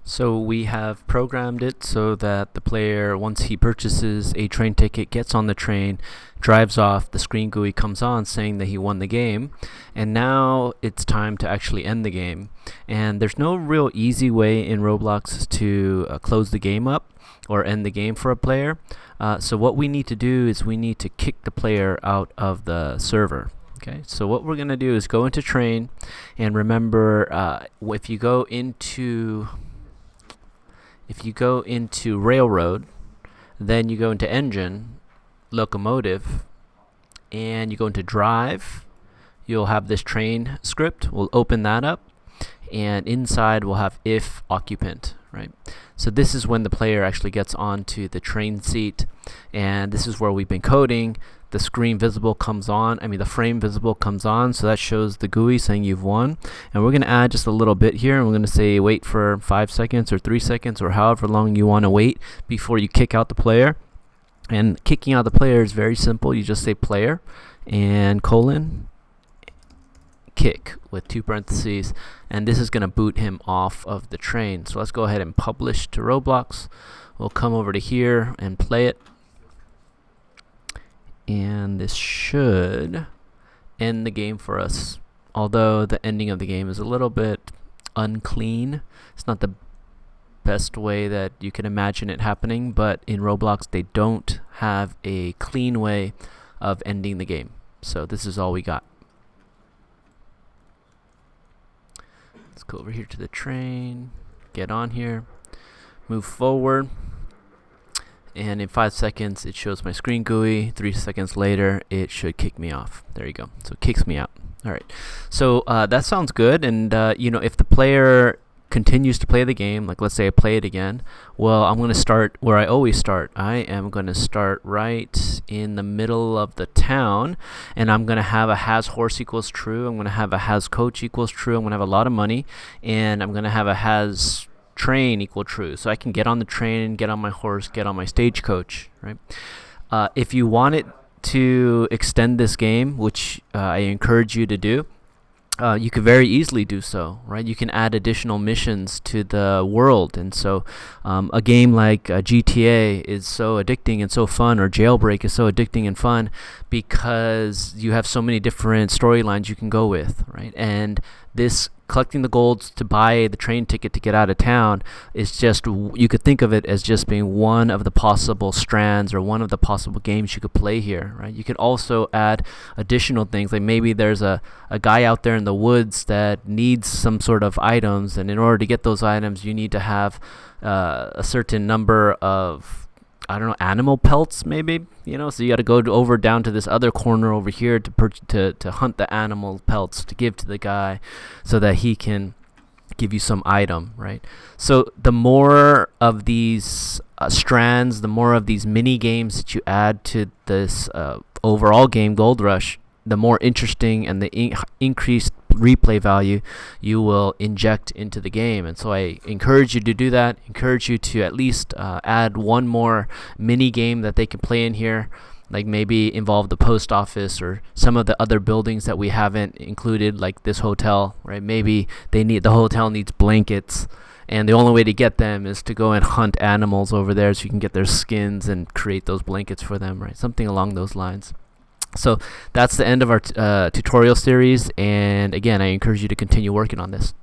So we have programmed it so that the player, once he purchases a train ticket, gets on the train, drives off, the screen GUI comes on saying that he won the game, and now it's time to actually end the game. And there's no real easy way in Roblox to close the game up or end the game for a player. So what we need to do is we need to kick the player out of the server. Okay, so what we're going to do is go into train, and remember, if you go into railroad, then you go into engine, locomotive, and you go into drive, you'll have this train script. We'll open that up, and inside we'll have if occupant, right? So this is when the player actually gets onto the train seat, and this is where we've been coding. The screen visible comes on, the frame visible comes on, so that shows the GUI saying you've won. And we're going to add just a little bit here, and we're going to say wait for 5 seconds or 3 seconds or however long you want to wait before you kick out the player. And kicking out the player is very simple. You just say player and colon kick with 2 parentheses, and this is going to boot him off of the train. So let's go ahead and publish to Roblox. We'll come over to here and play it. And this should end the game for us, although the ending of the game is a little bit unclean. It's not the best way that you can imagine it happening, but in Roblox they don't have a clean way of ending the game. So this is all we got. Let's go over here to the train, get on here, move forward. And in 5 seconds, it shows my screen GUI. 3 seconds later, it should kick me off. There you go. So it kicks me out. All right. So that sounds good. And, if the player continues to play the game, like let's say I play it again, well, I'm going to start where I always start. I am going to start right in the middle of the town, and I'm going to have a has horse equals true. I'm going to have a has coach equals true. I'm going to have a lot of money, and I'm going to have a has train equal true, so I can get on the train, get on my horse, get on my stagecoach, right? If you want it to extend this game, which I encourage you to do, you could very easily do so, right? You can add additional missions to the world, and so a game like GTA is so addicting and so fun, or Jailbreak is so addicting and fun because you have so many different storylines you can go with, right? And this collecting the golds to buy the train ticket to get out of town is just, you could think of it as just being one of the possible strands or one of the possible games you could play here, right? You could also add additional things, like maybe there's a guy out there in the woods that needs some sort of items, and in order to get those items you need to have a certain number of, I don't know, animal pelts maybe, so you got to go over down to this other corner over here to hunt the animal pelts to give to the guy so that he can give you some item, right? So the more of these strands, the more of these mini games that you add to this overall game, Gold Rush, the more interesting and the increased replay value you will inject into the game. And so I encourage you to do that. Encourage you to at least add one more mini game that they can play in here, like maybe involve the post office or some of the other buildings that we haven't included, like this hotel, right? Maybe the hotel needs blankets, and the only way to get them is to go and hunt animals over there so you can get their skins and create those blankets for them, right? Something along those lines. So that's the end of our tutorial series, and again, I encourage you to continue working on this.